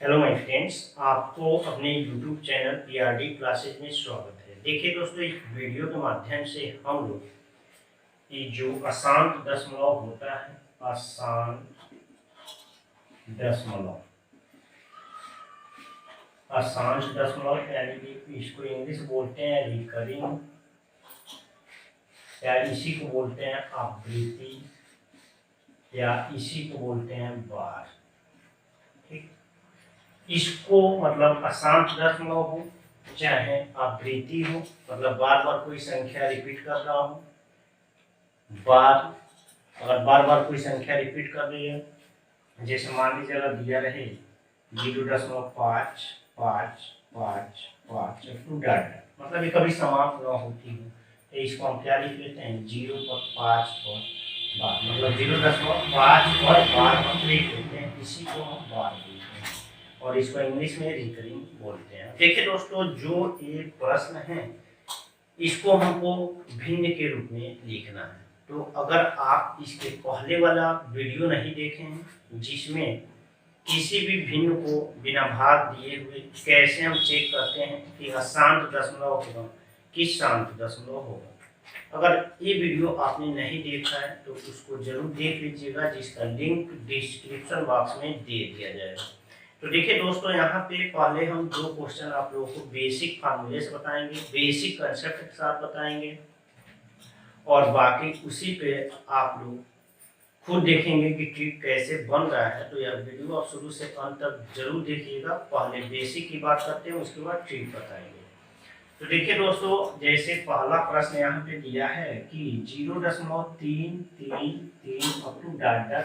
Hello my friends, आपको अपने YouTube channel PRD classes में स्वागत है। देखिए दोस्तों, इस वीडियो के माध्यम से हम लोग ये जो अशांत दशमलव होता है, अशांत दशमलव, अशांत दशमलव यानी कि इसको इंग्लिश बोलते हैं रिकरिंग, या इसी को बोलते हैं आवृत्ति, या इसी को बोलते हैं बार। ठीक, इसको मतलब अशांत दशमलव हो चाहे आवृत्ति हो, मतलब बार बार कोई संख्या रिपीट कर रहा हो, अगर बार बार कोई संख्या रिपीट कर रही है, जैसे मान लीजिए अगर दिया रहे 0.55555 टू डाटा, मतलब ये कभी समाप्त न होती हो, तो इसको हम क्या लिख लेते हैं 0 पर 5 पर बार, मतलब 0.5 पर बार हम लिख लेते हैं, इसी को हम बार लिखते हैं और इसको इंग्लिश में रिकरिंग बोलते हैं। देखिए दोस्तों, जो ये प्रश्न है इसको हमको भिन्न के रूप में लिखना है। तो अगर आप इसके पहले वाला वीडियो नहीं देखे हैं, जिसमें किसी भी भिन्न को बिना भाग दिए हुए कैसे हम चेक करते हैं कि अशांत दशमलव होगा किस शांत दशमलव होगा, अगर ये वीडियो आपने नहीं देखा है तो उसको जरूर देख लीजिएगा, जिसका लिंक डिस्क्रिप्शन बॉक्स में दे दिया जाएगा। तो देखिए दोस्तों, यहाँ पे पहले हम दो क्वेश्चन आप लोगों को बेसिक फार्मूले से बताएंगे, बेसिक कंसेप्ट के साथ बताएंगे, और बाकी उसी पे आप लोग खुद देखेंगे कि ट्रिक कैसे बन रहा है। तो यह वीडियो आप शुरू से अंत तक जरूर देखिएगा। पहले बेसिक की बात करते हैं, उसके बाद ट्रिक बताएंगे। तो देखिए दोस्तों, जैसे पहला प्रश्न यहाँ पे दिया है कि 0.333 अप टू डाटा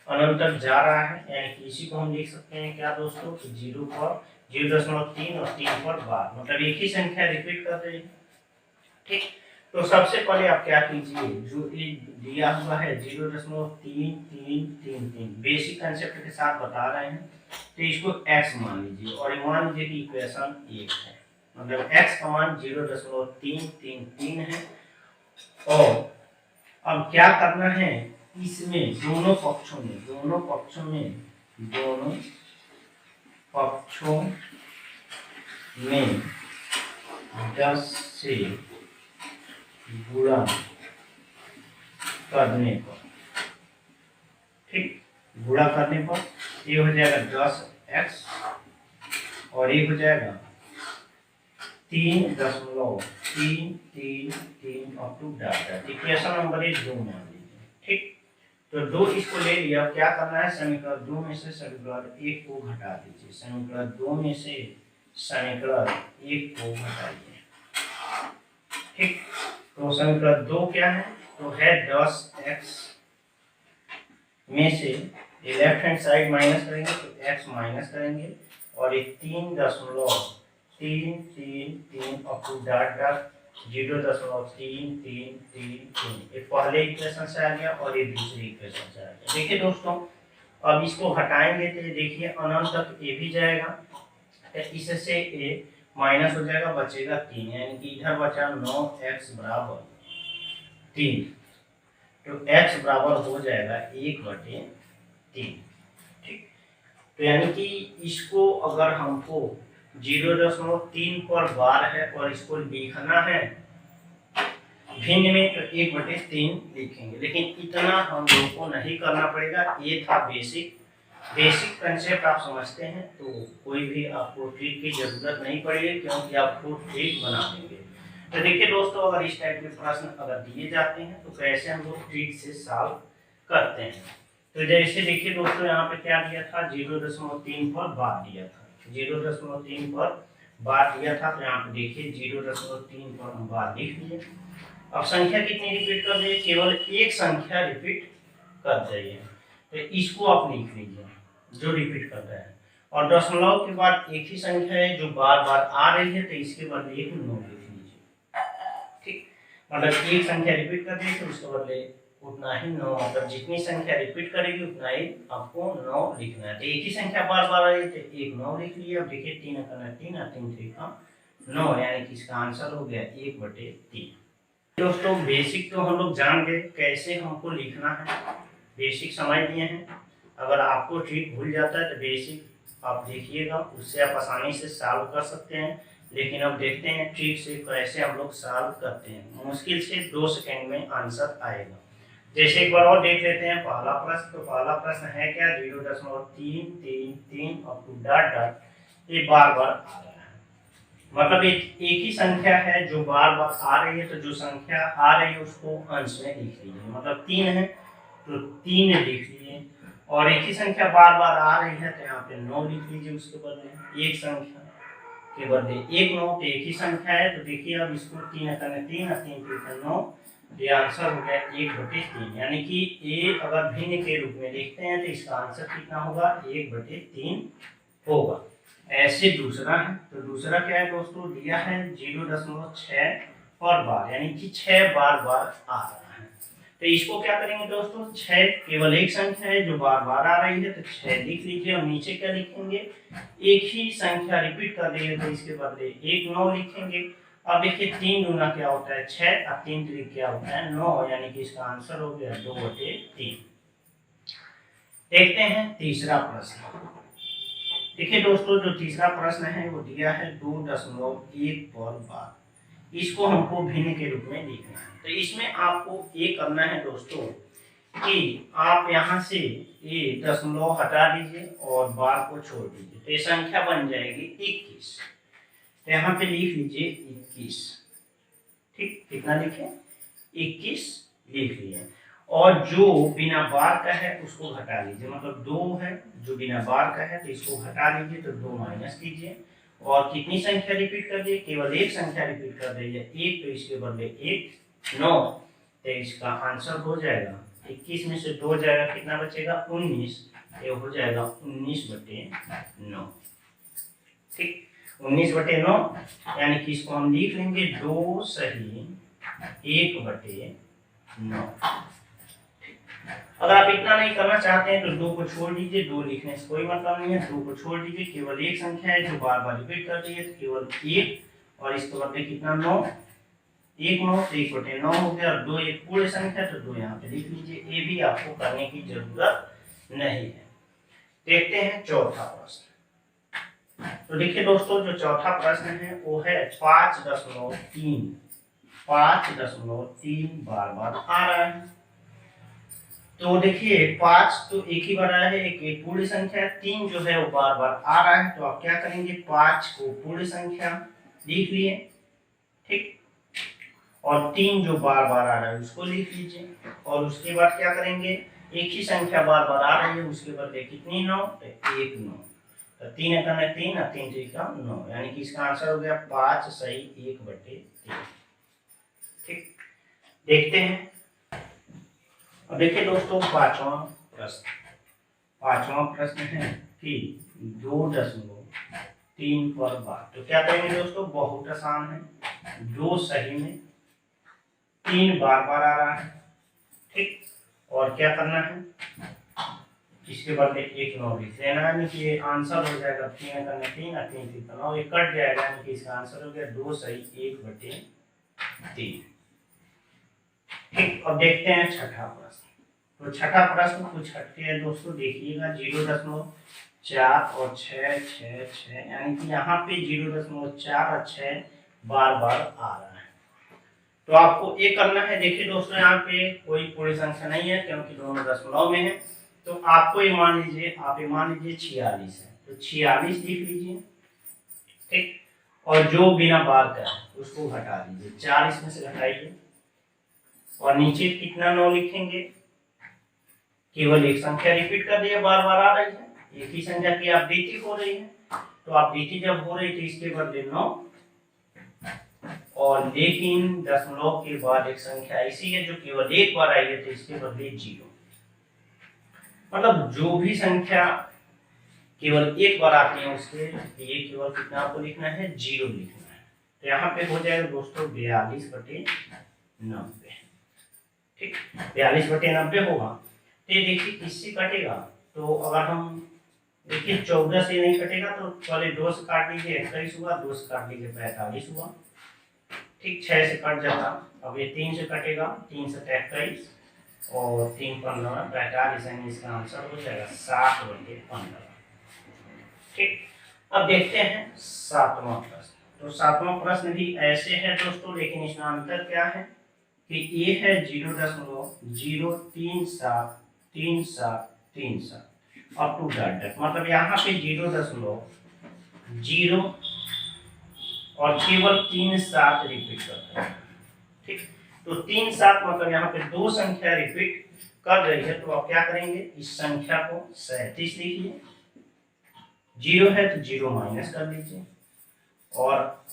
अनंत तक जा रहा है, यानी कि इसी को हम लिख सकते हैं क्या दोस्तों कि 0.3 और 3 पर बार, मतलब एक ही संख्या रिपीट कर रही है। ठीक, तो सबसे पहले आप क्या कीजिए, जो ये दिया हुआ है 0.3333 बेसिक कंसेप्ट के साथ बता रहे हैं, तो इसको x मान लीजिए और मान लीजिए कि इक्वेशन 1 है, मतलब x का मान 0.333 है। और अब क्या करना है, इसमें दोनों पक्षों में 10 से गुणा करने पर, ठीक, गुणा करने पर ये हो जाएगा 10x और ये हो जाएगा 3.333 up to data. Equation number 2 मान लीजिए। ठीक, तो 2 इसको ले लिया। क्या करना है, समीकरण 2 में से समीकरण 1 को घटा दीजिए, समीकरण 2 में से समीकरण 1 को घटाइए। ठीक, तो समीकरण 2 क्या है, तो है 10x में से लेफ्ट हैंड साइड माइनस करेंगे तो x माइनस करेंगे, और ये 3.333 अप टू डाटा 0.3333, ये पहले इक्वेशन से आ गया और ये दूसरी इक्वेशन से आ गया। देखिए दोस्तों, अब इसको हटाएंगे तो ये देखिए अनंत तक ये भी जाएगा, तो इससे ये माइनस हो जाएगा, बचेगा 3, यानी कि इधर बचा 9x बराबर 3, तो x बराबर हो जाएगा 1/3। ठीक, तो यानी कि इसको अगर हमको 0.3 पर बार है और इसको लिखना है भिन्न में, तो 1/3 लिखेंगे, लेकिन इतना हम लोग को नहीं करना पड़ेगा। ये था बेसिक कंसेप्ट, आप समझते हैं तो कोई भी आपको ट्रिक की जरूरत नहीं पड़ेगी, क्योंकि आप खुद ट्रिक बना देंगे। तो देखिए दोस्तों, अगर इस टाइप के प्रश्न अगर दिए जाते हैं तो कैसे हम लोग ट्रिक से सॉल्व करते हैं। तो जैसे देखिए दोस्तों, यहाँ पे क्या दिया था, 0.3 पर बार दिया था, 0.3 पर बार दिया था, तो यहाँ पे देखिए 0.3 पर हम बार लिख लिए। अब संख्या कितनी रिपीट कर रही है, केवल एक संख्या रिपीट कर रही है, तो इसको आप लिख लीजिए जो रिपीट कर रहा है, और दशमलव के बाद एक ही संख्या है जो बार बार आ रही है, तो इसके बदले एक 9 लिख लीजिए। ठीक, मतलब एक संख्या रिपीट कर रही है तो उसके बदले उतना ही 9, मतलब जितनी संख्या रिपीट करेगी उतना ही आपको 9 लिखना है। तो एक ही संख्या बार बार आ रही है तो एक 9 लिख लिया। अब देखिए 3 करना 3 और 3 3 का 9, यानी कि इसका आंसर हो गया 1/3। दोस्तों, बेसिक तो हम लोग जान गए कैसे हमको लिखना है, बेसिक समझ लिए हैं। अगर आपको ट्रिक भूल जाता है तो बेसिक आप देखिएगा, उससे आप आसानी से सॉल्व कर सकते हैं। लेकिन अब देखते हैं ट्रिक से कैसे हम लोग सॉल्व करते हैं। मुश्किल से 2 सेकंड में आंसर आएगा। जैसे एक बार और देख लेते हैं पहला प्रश्न। तो पहला प्रश्न है क्या, 0.333 और डॉट डॉट, ये बार बार आ रहा है। मतलब एक ही संख्या है जो बार बार आ रही है, तो जो संख्या आ रही है उसको अंश में लिख लीजिए। मतलब 3 है तो 3 लिख लीजिए, और एक ही संख्या बार बार आ रही है तो यहाँ पे 9 लिख लीजिए। उसके बदले एक संख्या के बदले 1 9, तो एक ही संख्या है तो देखिए अब इसको 3 करने 3 और 3 3 9, ये आंसर हो गया 1/3। यानी कि ए अगर भिन्न के रूप में लिखते हैं तो इसका आंसर कितना होगा, 1/3 होगा। ऐसे दूसरा है, तो दूसरा क्या है दोस्तों, दिया है 0.6 पर बार, यानी कि 6 बार बार आ रहा है। तो इसको क्या करेंगे दोस्तों, 6 केवल एक संख्या है जो बार बार आ रही है तो 6 लिख लीजिए, और नीचे क्या लिखेंगे, एक ही संख्या रिपीट कर देंगे तो इसके बदले 1 9 लिखेंगे। अब देखिए 3 दूना क्या होता है 6 और 3 3 क्या होता है 9, यानी कि इसका आंसर हो गया 2/3। देखते हैं तीसरा प्रश्न। देखिए दोस्तों जो तीसरा प्रश्न है वो दिया है 2.1 पर बार। इसको हमको भिन्न के रूप में लिखना है। तो इसमें आपको ये करना है दोस्तों कि आप यहाँ से ये दशमलव हटा दीजिए और बार को छोड़ दीजिए, तो ये संख्या बन जाएगी 21। तो यहाँ पे लिख लीजिए 21। ठीक, कितना लिखे, 21 लिख लिए। और जो बिना बार का है उसको घटा लीजिए, मतलब 2 है जो बिना बार का है तो इसको घटा लीजिए, तो 2 माइनस कीजिए। और कितनी संख्या रिपीट कर दिए, केवल एक संख्या रिपीट कर दीजिए 1, तो इसके बदले 1 9, तो इसका आंसर हो जाएगा 21 में से 2 जाएगा, कितना बचेगा 19, ये हो जाएगा 19/9। ठीक, 19/9, यानी कि इसको हम लिख लेंगे 2 सही 1/9। अगर आप इतना नहीं करना चाहते हैं तो 2 को छोड़ दीजिए, 2 लिखने से कोई मतलब नहीं है, 2 को छोड़ दीजिए। केवल एक संख्या है जो बार बार रिपीट कर रही है तो केवल 1, और इसके बदले कितना 9, 1 9 तो 1/9 हो गया, और 2 एक पूर्ण संख्या तो 2 यहाँ पे लिख लीजिए। ये भी आपको करने की जरूरत नहीं है। देखते हैं चौथा प्रश्न। तो देखिए दोस्तों जो चौथा प्रश्न है वो है 5.3 बार बार आ रहा है। तो देखिए 5 तो एक ही बार आया है, एक पूर्ण संख्या है, 3 जो है वो बार बार आ रहा है, तो आप क्या करेंगे 5 को पूर्ण संख्या लिख लिए। ठीक, और 3 जो बार बार आ रहा है उसको लिख लीजिए, और उसके बाद क्या करेंगे, एक ही संख्या बार बार आ रही है उसके बदले कितनी 9, तो 1 9, तो 3 करना 3 और 3 3 का 9, यानी कि इसका आंसर हो गया 5 सही 1/3। ठीक, देखते हैं। अब देखिए दोस्तों पांचवा प्रश्न है कि 2.3 पर बार। तो क्या करेंगे दोस्तों, बहुत आसान है, 2 सही में 3 बार बार आ रहा है। ठीक, और क्या करना है, इसके बदले 1 9 लिख लेना, यानी कि ये आंसर हो जाएगा 3 करने 3 और 3 3 9, ये कट जाएगा, यानी कि इसका आंसर हो गया 2 सही 1/3। ठीक, अब देखते हैं छठा प्रश्न। तो छठा प्रश्न कुछ हटके है दोस्तों, देखिएगा 0.4 और 6 6 6, यानी कि यहाँ पे 0.4 और 6 बार बार आ रहा है। तो आपको ये करना है, देखिए दोस्तों यहाँ पे कोई पूरी संख्या नहीं है क्योंकि दोनों दशमलव में है, तो आपको ये मान लीजिए 46 है, तो 46 लिख लीजिए। ठीक, और जो बिना बार का है उसको घटा दीजिए, 4 इसमें से घटाइए, और नीचे कितना 9 लिखेंगे, केवल एक संख्या रिपीट कर दिया बार बार आ रही है, एक ही संख्या की आवृत्ति हो रही है, तो आवृत्ति जब हो रही थी इसके बदले 9, और लेकिन दशमलव के बाद एक संख्या ऐसी है जो केवल एक बार आई है तो इसके बदले 0। मतलब जो भी संख्या केवल एक बार आती है उसके लिए केवल कितना आपको लिखना है, 0 लिखना है। तो यहाँ पे हो जाएगा दोस्तों 42/90। ठीक, 42/90 होगा। तो ये देखिए किससे कटेगा, तो अगर हम देखिए 14 से नहीं कटेगा तो पहले 2 से काट लीजिए 21 हुआ, 2 से काट लीजिए 45 हुआ। ठीक, 6 से कट जाता, अब ये 3 से कटेगा, 3 से 21 और 3 15 45, यानी इसका आंसर हो जाएगा 60/15। ठीक, अब देखते हैं सातवां प्रश्न। तो सातवां प्रश्न भी ऐसे है दोस्तों, लेकिन इसमें अंतर क्या है कि ये है 0.0373737 अप टू डेट, मतलब यहाँ पे 0.0 और केवल 3 7 रिपीट करता है। ठीक, तो 3 7 मतलब यहाँ पे दो संख्या रिपीट कर रही है, तो आप क्या करेंगे, इस संख्या को 37 लिखिए, 0 है तो 0 माइनस कर लीजिए, और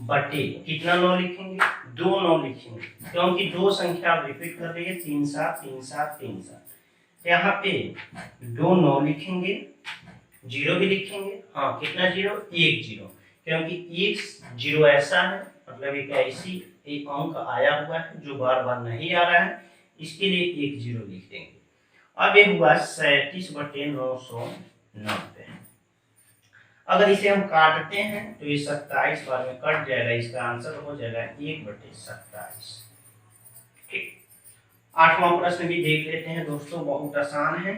बटे कितना 9 लिखेंगे, 2 9 लिखेंगे, क्योंकि दो संख्या रिपीट कर रही है, 3 7 3 7 3 7, यहाँ पे 2 9 लिखेंगे, 0 भी लिखेंगे, हाँ कितना 0, 1 0, क्योंकि एक 0 ऐसा है, मतलब एक ऐसी एक अंक आया हुआ है जो बार बार नहीं आ रहा है, इसके लिए 1 0 लिख देंगे। अब ये हुआ 37/990। अगर इसे हम काटते हैं तो ये 27 बार में कट जाएगा, इसका आंसर हो जाएगा 1/27। ठीक, आठवां प्रश्न भी देख लेते हैं दोस्तों, बहुत आसान है,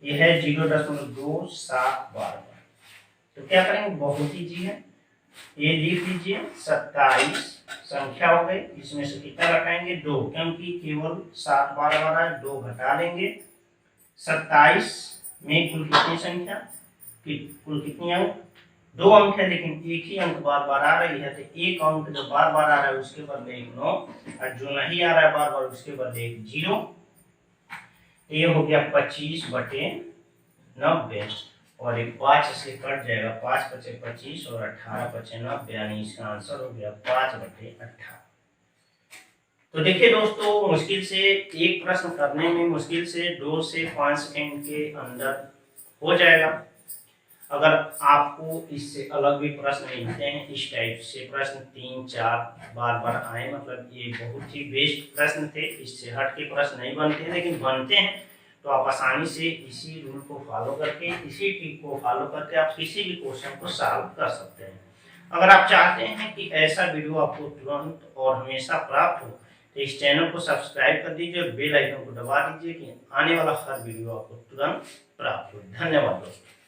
यह है 0.272। तो क्या करेंगे, बहुत ईजी है, ये लिख लीजिए 27 संख्या हो गई, इसमें से कितना घटाएंगे, 2, क्योंकि केवल 7 बार आ रहा है, 2 घटा लेंगे। 27 में कुल कितनी संख्या, कुल कितनी अंक, 2 अंक है, लेकिन एक ही अंक बार बार आ रही है, तो एक अंक जो बार बार आ रहा है उसके बदले एक 9, और जो नहीं आ रहा है बार बार उसके बदले एक 0। ये हो गया 25/90, और एक 5 से कट जाएगा, 5 × 5 = 25 और 18 × 5 = 90, यानी इसका आंसर हो गया 5/18। तो देखिए दोस्तों, मुश्किल से एक प्रश्न करने में मुश्किल से 2 से 5 सेकंड के अंदर हो जाएगा। अगर आपको इससे अलग भी प्रश्न मिलते हैं, इस टाइप से प्रश्न 3 4 बार बार आए, मतलब ये बहुत ही बेस्ट प्रश्न थे, इससे हट के प्रश्न नहीं बनते, लेकिन बनते हैं, तो आप आसानी से इसी रूल को फॉलो करके, इसी टिप को फॉलो करके आप किसी भी क्वेश्चन को सॉल्व कर सकते हैं। अगर आप चाहते हैं कि ऐसा वीडियो आपको तुरंत और हमेशा प्राप्त हो, तो इस चैनल को सब्सक्राइब कर दीजिए और बेल आइकन को दबा दीजिए कि आने वाला हर वीडियो आपको तुरंत प्राप्त हो। धन्यवाद दोस्तों।